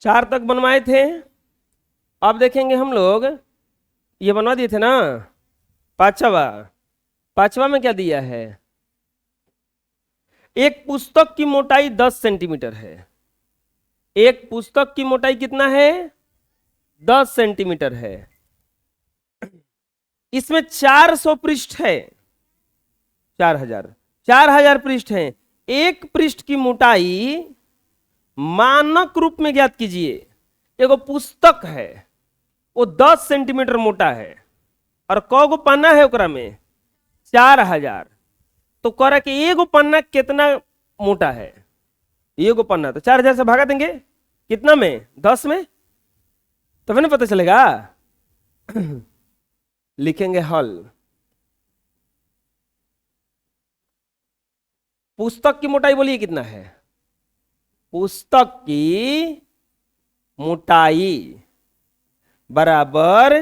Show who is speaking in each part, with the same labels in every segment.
Speaker 1: 4 तक बनवाए थे। अब देखेंगे हम लोग, ये बनवा दिए थे ना, पांचवा में क्या दिया है? एक पुस्तक की मोटाई 10 सेंटीमीटर है। एक पुस्तक की मोटाई कितना है? 10 सेंटीमीटर है। इसमें 400 पृष्ठ है। 4,000 पृष्ठ है। एक पृष्ठ की मोटाई मानक रूप में ज्ञात कीजिए। एगो पुस्तक है, वो 10 सेंटीमीटर मोटा है, और कौ पन्ना है ओकरा में? 4,000। तो कह रहा कि एगो पन्ना कितना मोटा है? एगो पन्ना तो 4,000 से भागा देंगे, कितना में? 10 में, तब ना पता चलेगा। लिखेंगे हल। पुस्तक की मोटाई बोलिए कितना है? पुस्तक की मोटाई बराबर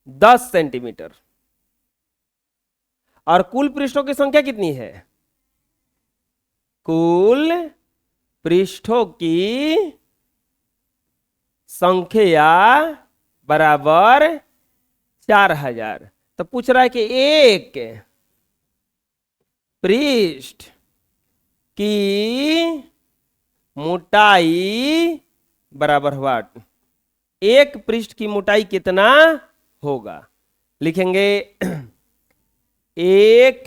Speaker 1: 10 सेंटीमीटर। और कुल पृष्ठों की संख्या कितनी है? कुल पृष्ठों की संख्या बराबर 4,000। तो पूछ रहा है कि एक पृष्ठ की मोटाई बराबर व्हाट? एक पृष्ठ की मोटाई कितना होगा? लिखेंगे एक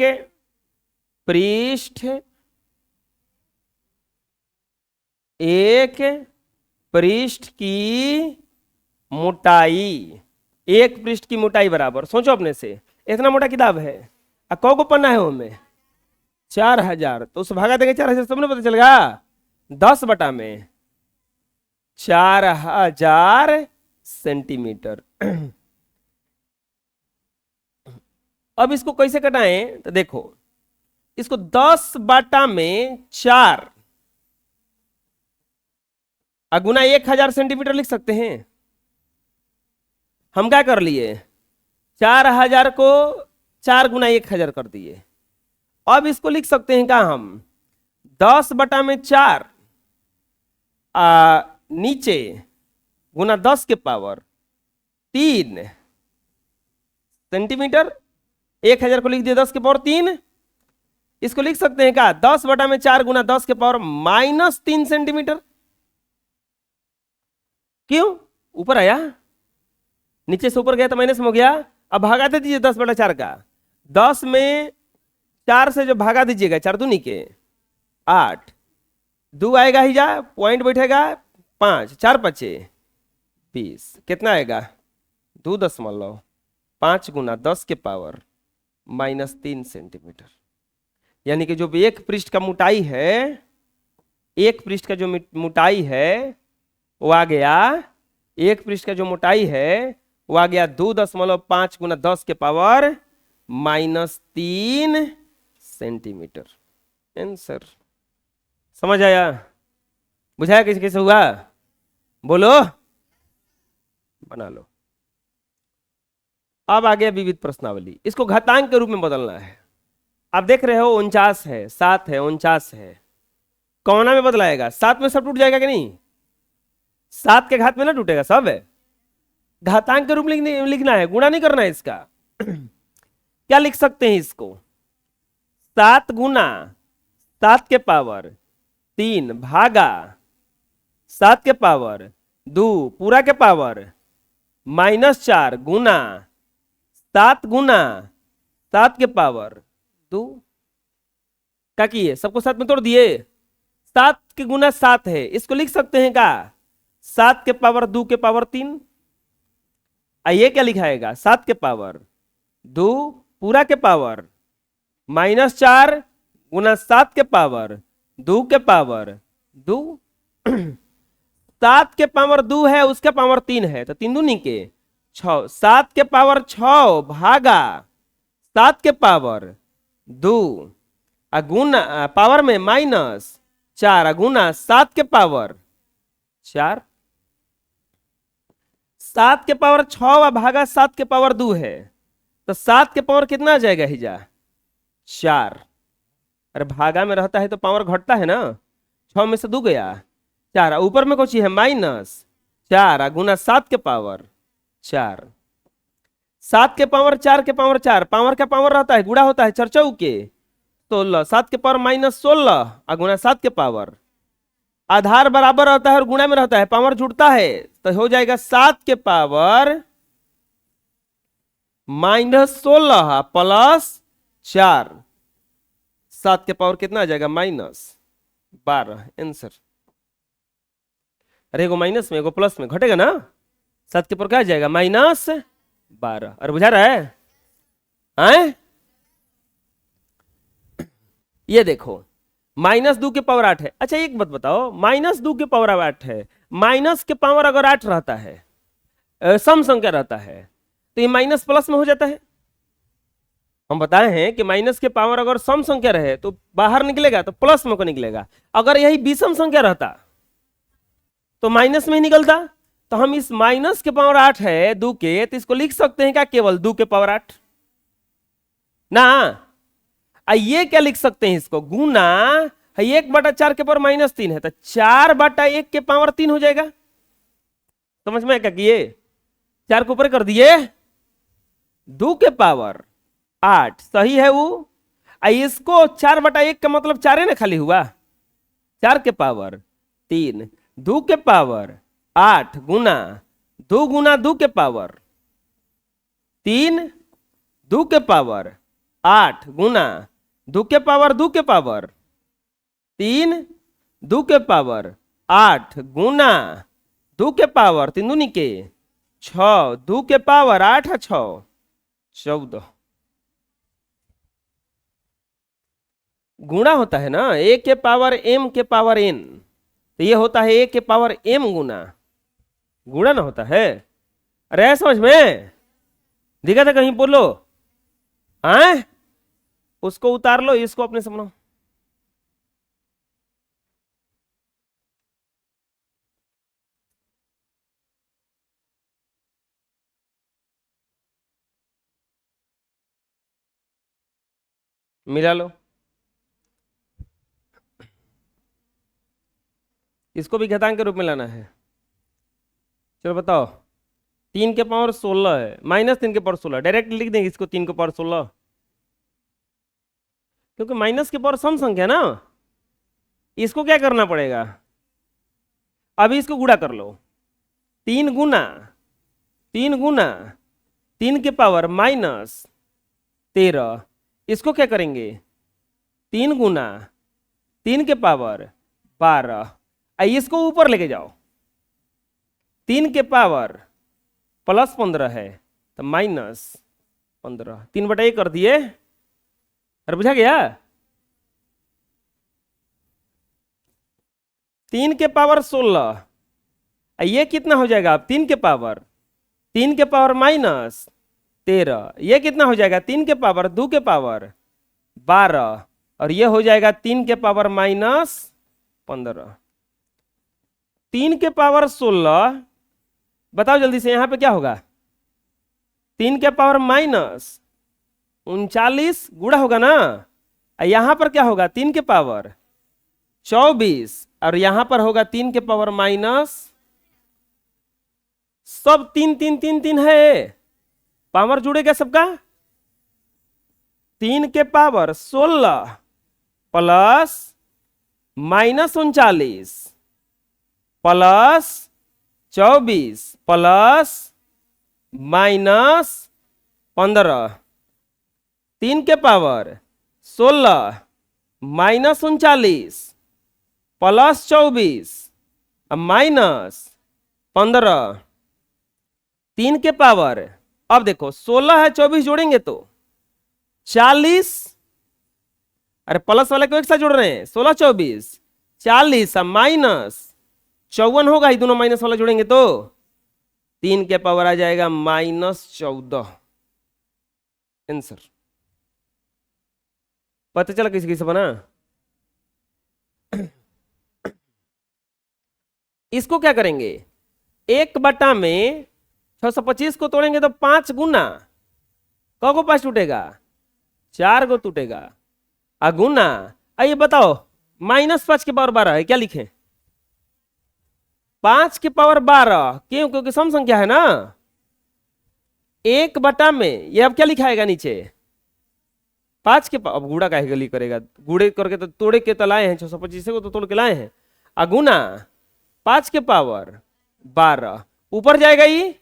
Speaker 1: पृष्ठ की मोटाई, एक पृष्ठ की मोटाई बराबर, सोचो अपने से, इतना मोटा किताब है, कौ को पन्ना है उसमें? 4,000। तो उसे भागा देंगे 4,000, सबने पता चलेगा। 10 बटा में 4,000 सेंटीमीटर। अब इसको कैसे कटाएं? तो देखो, इसको 10 बटा में 4 गुना 1,000 सेंटीमीटर लिख सकते हैं। हम क्या कर लिए? 4,000 को 4 गुना 1,000 कर दिए। अब इसको लिख सकते हैं क्या हम? 10 बटा में 4 नीचे गुना 10 के पावर 3 सेंटीमीटर। 1,000 को लिख दिया 10 के पावर 3। इसको लिख सकते हैं क्या? 10 बटा में 4 गुना 10 के पावर -3 सेंटीमीटर। क्यों? ऊपर आया, नीचे से ऊपर गया तो माइनस में हो गया। अब भागा दे दीजिए 10 बटा 4 का। 10 में 4 से जो भागा दीजिएगा, 4 दूनी के 8, 2 आएगा ही, जा पॉइंट बैठेगा 5, 4 पचे 20, कितना आएगा? 2.5 गुना 10 के पावर -3 सेंटीमीटर। यानी कि जो एक पृष्ठ का मोटाई है, एक पृष्ठ का जो मोटाई है वो आ गया, एक पृष्ठ का जो मोटाई है वो आ गया 2.5 गुना 10 के पावर -3 सेंटीमीटर। आंसर समझ आया? बुझाया कैसे कैसे हुआ? बोलो, बना लो। अब आ गया विविध प्रश्नावली। इसको घातांक के रूप में बदलना है। आप देख रहे हो 49 है, 7 है, 49 है, कौना में बदलाएगा? 7 में सब टूट जाएगा कि नहीं? 7 के घात में ना टूटेगा सब है। घातांक के रूप में लिखना है, गुणा नहीं करना है इसका। क्या लिख सकते हैं इसको? 7 गुना 7 के पावर 3 भागा 7 के पावर 2 पूरा के पावर -4 गुना 7 गुना 7 के पावर 2। क्या किए? सबको 7 में तोड़ दिए। 7 के गुना 7 है, इसको लिख सकते हैं क्या? 7 के पावर 2 के पावर 3। ये क्या लिखाएगा? 7 के पावर 2 पूरा के पावर -4 गुना 7 के पावर 2 के पावर 2। 7 के पावर 2 है, उसके पावर 3 है, तो 3 दूनी के 6। 7 के पावर 6 भागा 7 के पावर 2 गुना पावर में -4 गुना 7 के पावर 4। 7 के पावर 6 भागा 7 के पावर 2 है, तो 7 के पावर कितना आ जाएगा? हिजा 4। अरे भागा में रहता है तो पावर घटता है ना, 6 में से 2 गया, 4, ऊपर में कौन सी है -4 गुना 7 के पावर 4, 7 के पावर 4 के पावर 4, पावर का पावर रहता है गुणा होता है 4 चौके 16, 7 के पावर -16 गुना 7 के पावर, आधार बराबर रहता है और गुणा में रहता है, पावर जुड़ता है तो हो जाएगा 7 के पावर -16 प्लस 4, 7 के पावर कितना आ जाएगा -12 आंसर। अरे एगो माइनस में एगो प्लस में घटेगा ना, 7 के पावर क्या आ जाएगा -12। अरे बुझा रहा है हैं? ये देखो -2 के पावर 8 है। अच्छा एक बात बताओ, -2 के पावर 8 है, माइनस के पावर अगर 8 रहता है सम संख्या रहता है तो ये माइनस प्लस में हो जाता है। हम बताए हैं कि माइनस के पावर अगर सम संख्या रहे तो बाहर निकलेगा तो प्लस में को निकलेगा, अगर यही विषम संख्या रहता तो माइनस में ही निकलता। तो हम इस माइनस के पावर 8 है 2 के, तो इसको लिख सकते हैं क्या केवल 2 के पावर 8 ना। ये क्या लिख सकते हैं इसको गुना 1/4 के पावर -3 है तो 4/1 के पावर 3 हो जाएगा। समझ में क्या किए, 4 को ऊपर कर दिए 2 के पावर 8 सही है वो। इसको 4/1 का मतलब 4 है ना, खाली हुआ 4 के पावर 3, 2 के पावर 8 गुना 2 के पावर 3, 2 के पावर 8 गुना 2 के पावर 2 के पावर 3, 2 के पावर 8 गुना 2 के पावर 3 दूनी के 6, 2 के पावर 8 6 14 गुणा होता है ना a के पावर m के पावर n, तो ये होता है a के पावर m गुणा ना होता है। अरे समझ में दिखा था कहीं, बोलो आए उसको उतार लो, इसको अपने से बनाओ। मिला लो, इसको भी घातांक के रूप में लाना है। चलो बताओ, 3 के पावर 16 है -3 के पावर 16, डायरेक्ट लिख देंगे इसको 3 के पावर 16, क्योंकि माइनस के पावर सम संख्या ना। इसको क्या करना पड़ेगा, अभी इसको गुणा कर लो, 3 गुना 3 के पावर -13, इसको क्या करेंगे 3 गुना 3 के पावर 12, इसको ऊपर लेके जाओ, 3 के पावर +15 है तो -15, 3/1 कर दिए। अरे बुझा गया, 3 के पावर 16, ये कितना हो जाएगा अब 3 के पावर -13, ये कितना हो जाएगा 3 के पावर 2 के पावर 12, और ये हो जाएगा 3 के पावर -15। 3 के पावर 16, बताओ जल्दी से, यहां पे क्या होगा 3 के पावर -39 गुणा होगा ना, यहां पर क्या होगा 3 के पावर 24, और यहां पर होगा 3 के पावर सब 3 3 3 3 है, पावर जुड़ेगा सबका। 3 के पावर 16 प्लस -39 प्लस 24 प्लस -15, 3 के पावर 16 -39 प्लस 24 -15, 3 के पावर, अब देखो 16 है 24 जोड़ेंगे तो 40, अरे प्लस वाले को एक साथ जोड़ रहे हैं, 16 24 40 -54 होगा, ही दोनों माइनस वाला जोड़ेंगे तो 3 के पावर आ जाएगा -14 आंसर। पता चला किसी किसी बना। इसको क्या करेंगे, 1 में 625 को तोड़ेंगे तो 5 गुना, को 5 टूटेगा 4 को टूटेगा, गुना, आइए बताओ -5 के पावर 12 है, क्या लिखें 5 के पावर 12, क्यों? क्योंकि सम संख्या है ना। 1/में ये अब क्या लिखाएगा नीचे? 5 के अब गुड़ा काहे गली करेगा, गुड़े करके तो तोड़े के तो लाए हैं, 625 को तो तोड़ के लाए हैं। अगुना 5 के पावर 12, ऊपर जाएगा ये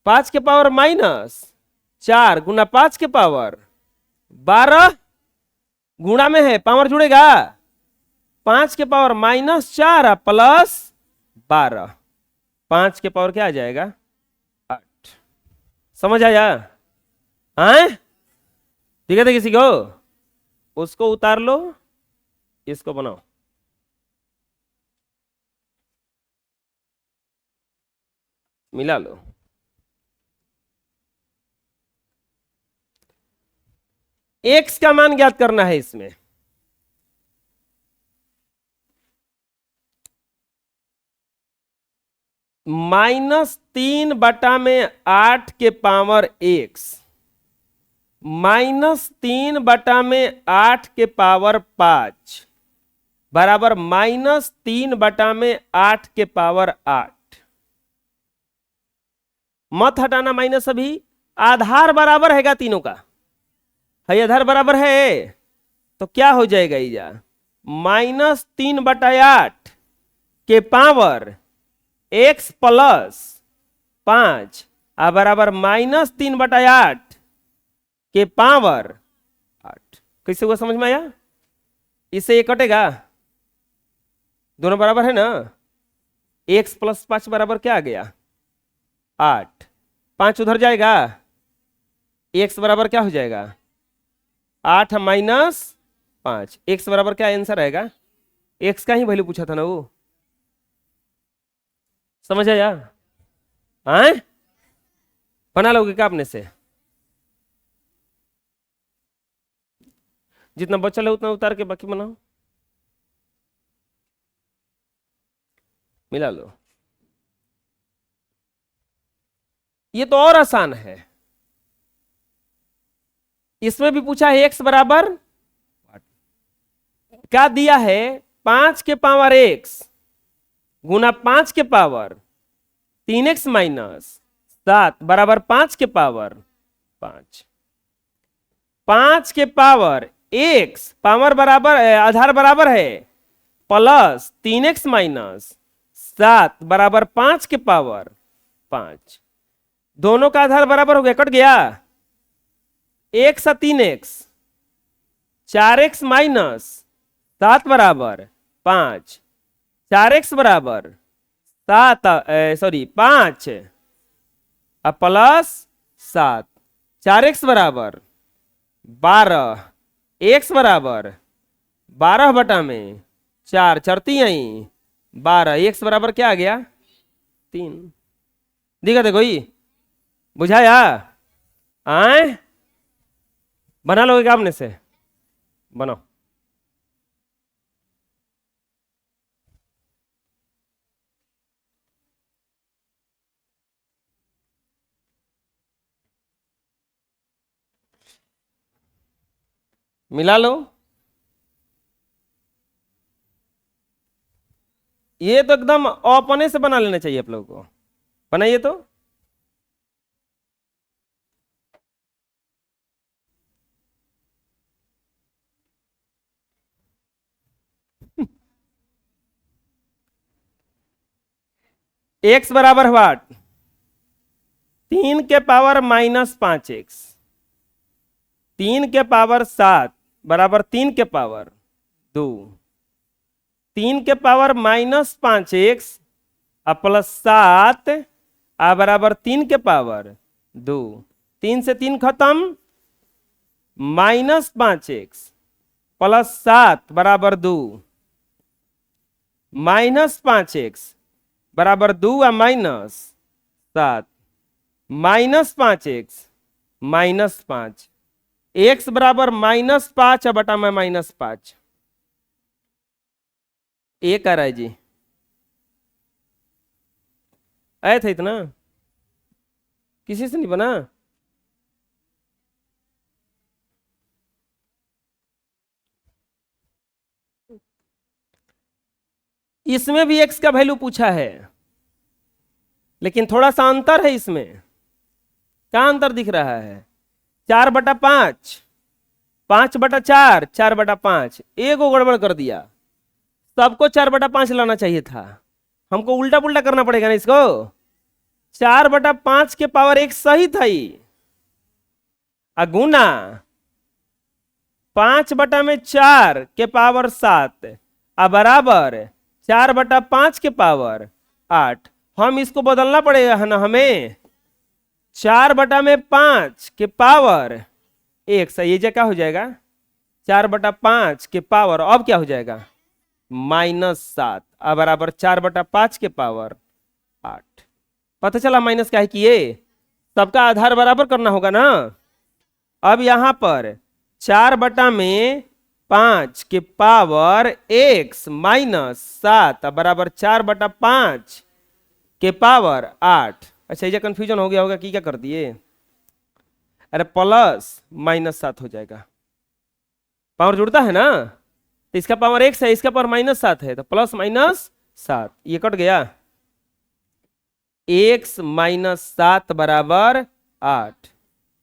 Speaker 1: 5 के पावर -4 गुना 5 के पावर 12, गुणा में है, पावर जुड़ेगा। 5 के पावर -4 प्लस 12, 5 के पावर क्या आ जाएगा? 8। समझ आया? आए ठीक है, किसी को उसको उतार लो, इसको बनाओ। मिला लो। एक्स का मान ज्ञात करना है इसमें। -3/8 के पावर एक्स, -3/8 के पावर 5 बराबर -3/8 के पावर 8। मत हटाना माइनस, अभी आधार बराबर हैगा तीनों का, है आधार बराबर है, तो क्या हो जाएगा इजा? -3/8 के पावर x प्लस 5 बराबर -3/8 के पावर 8। कैसे हुआ, समझ में आया? इससे ये कटेगा, दोनों बराबर है ना। x प्लस 5 बराबर क्या आ गया? 8। 5 उधर जाएगा, x बराबर क्या हो जाएगा? 8 माइनस 5। x बराबर क्या आंसर आएगा? x का ही वैल्यू पूछा था ना वो, समझ आया? आए बना लोगे क्या अपने से? जितना बचल है उतना उतार के बाकी बनाओ, मिला लो। ये तो और आसान है, इसमें भी पूछा है x बराबर क्या दिया है? 5 के पावर x गुना 5 के पावर 3x माइनस 7 बराबर 5 के पावर 5। 5 के पावर x पावर बराबर आधार बराबर है प्लस 3x माइनस 7 बराबर 5 के पावर 5। दोनों का आधार बराबर हो गया, कट गया। 1 सा 3x, 4x माइनस 7 बराबर 5, 4x बराबर 7 सॉरी 5 प्लस 7, 4x बराबर 12, x बराबर 12/4, 4 3 12, x बराबर क्या आ गया? 3। दिखा देखो ये, बुझाया? आए बना लोगे क्या अपने से? बनाओ। मिला लो। ये तो एकदम अपने से बना लेना चाहिए आप लोगों को। बनाइए तो। x बराबर वाट 3 के पावर -5x, 3 के पावर 7 बराबर 3 के पावर 2, 3 के पावर -5x प्लस 7 बराबर 3 के पावर 2। 3 से 3 खत्म, -5x प्लस 7 बराबर 2, -5x बराबर 2 -7 -5x -5, x बराबर -5 बटा में -5। एक आ रहा है जी, आया था इतना, किसी से नहीं बना। इसमें भी x का वैल्यू पूछा है, लेकिन थोड़ा सा अंतर है इसमें। क्या अंतर दिख रहा है? 4/5, 5/4, 4/5, एगो गड़बड़ कर दिया। सबको 4/5 लाना चाहिए था, हमको उल्टा पुल्टा करना पड़ेगा ना इसको। 4/5 के पावर 1 सही था ही, अगुना 5/4 के पावर 7 अब बराबर 4/5 के पावर 8। हम इसको बदलना पड़ेगा है ना हमें। 4/5 के पावर 1 सही, ये क्या हो जाएगा? 4/5 के पावर अब क्या हो जाएगा? -7 अब बराबर 4/5 के पावर 8। पता चला माइनस क्या है कि ये सबका आधार बराबर करना होगा ना। अब यहां पर 4/5 के पावर x -7 बराबर 4/5 के पावर 8। अच्छा ये कंफ्यूजन हो गया होगा कि क्या कर दिए, अरे प्लस -7 हो जाएगा, पावर जुड़ता है ना, तो इसका पावर x है, इसका पावर -7 है, तो प्लस -7 ये कट गया। x -7 बराबर 8,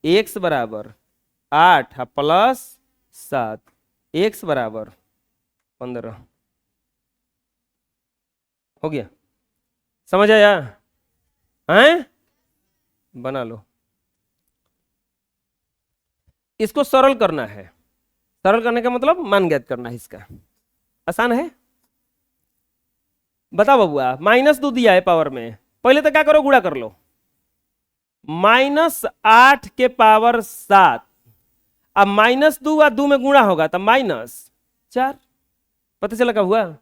Speaker 1: x बराबर 8 प्लस 7, x बराबर 15 हो गया। समझ आया? हैं? बना लो। इसको सरल करना है, सरल करने का मतलब मान ज्ञात करना है, इसका आसान है। बताओ बबुआ, -2 दिया है पावर में, पहले तो क्या करो, गुणा कर लो। -8 के पावर 7, अब -2 और 2 में गुणा होगा तो -4। पता चला क्या हुआ?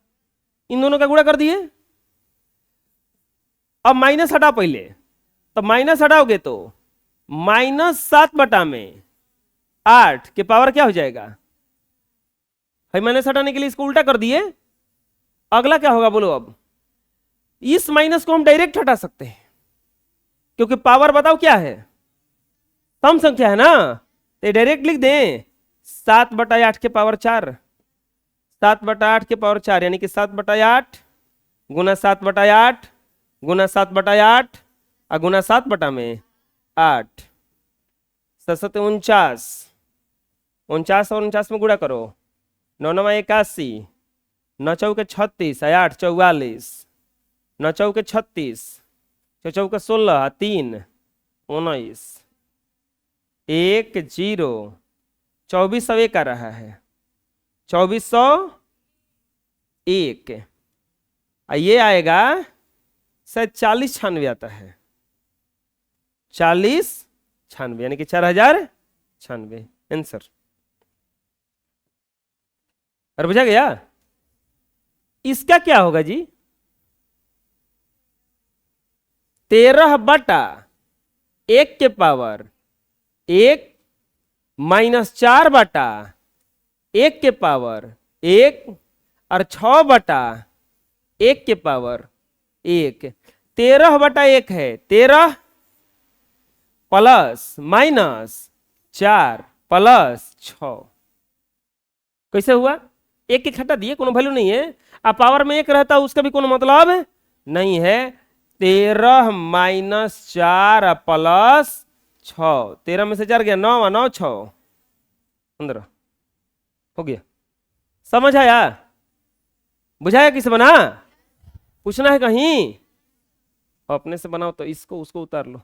Speaker 1: इन दोनों का गुणा कर दिए। अब माइनस हटाओ पहले, तो माइनस हटाओगे तो -7/8 के पावर क्या हो जाएगा? भाई माइनस हटाने के लिए इसको उल्टा कर दिए। अगला क्या होगा बोलो? अब इस माइनस को हम डायरेक्ट हटा सकते हैं, क्योंकि पावर बताओ क्या है, सम संख्या है ना, तो डायरेक्ट लिख दें 7/8 के पावर 4, 7/8 के पावर 4 यानी कि 7/8 गुना 7/8 गुना 7/8 और गुना 7/8, 7 49, 49 और 49 में गुणा करो, 9 9 81, 9 चौके 36, 8 44, 9 चौके 36, 6 चौके 16, 3 19, 1 0, 2401 आ रहा है, 2401। ये आएगा शायद 4096 आता है, 4096 यानी कि 4096 आंसर। और बुझा गया? इसका क्या होगा जी? 13/1 के पावर 1 -4/1 के पावर 1 और 6/1 के पावर 1। 13/1 है, 13 प्लस -4 प्लस 6। कैसे हुआ? एक एक हटा दिए, कोनो वैल्यू नहीं है। अब पावर में 1 रहता उसका भी कोनो मतलब नहीं है। 13 -4 प्लस 6, 13 में से 4 गया 9, 9 6 15 हो गया। समझ आया? बुझाया किसे बना? पूछना है कहीं? अपने से बनाओ तो इसको उसको उतार लो,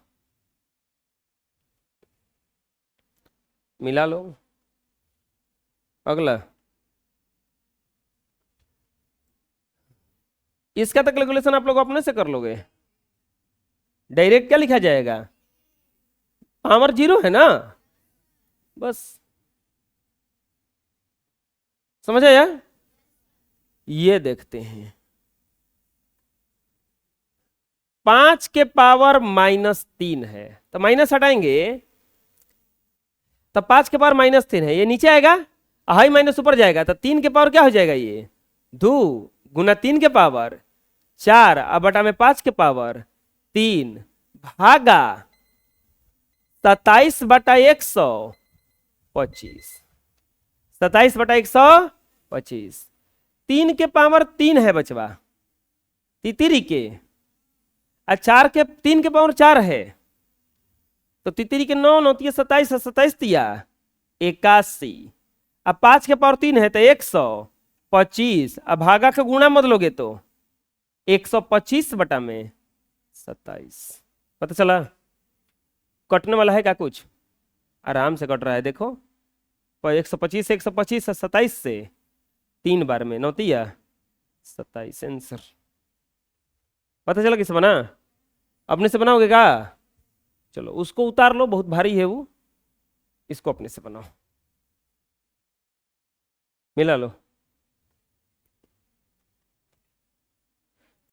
Speaker 1: मिला लो। अगला इसका तो कैलकुलेशन आप लोग अपने से कर लोगे। डायरेक्ट क्या लिखा जाएगा? पावर 0 है ना, बस। समझ आया? ये देखते हैं, 5 के पावर -3 है, तो माइनस हटाएंगे तो 5 के पावर -3 है, ये नीचे आएगा, हाई माइनस ऊपर जाएगा, तो 3 के पावर क्या हो जाएगा? ये 2 गुना 3 के पावर 4 अब बटा में 5 के पावर 3 भागा 27/125, 27/125। 3 के पावर 3 है बचवा, तितरी के, और 4 के 3 के पावर 4 है, तो तितरी के 9 9 27 है, 27 तिया 81, अब 5 के पावर 3 है तो 125, अब भागा का गुणा मत लोगे तो 125 बटा में 27। पता चला? कटने वाला है क्या कुछ? आराम से कट रहा है, देखो 125 से 125 से 27 से 3 बार में 9 तिया 27 आंसर। पता चला किसे बना? अपने से बनाओगे क्या? चलो उसको उतार लो, बहुत भारी है वो, इसको अपने से बनाओ, मिला लो।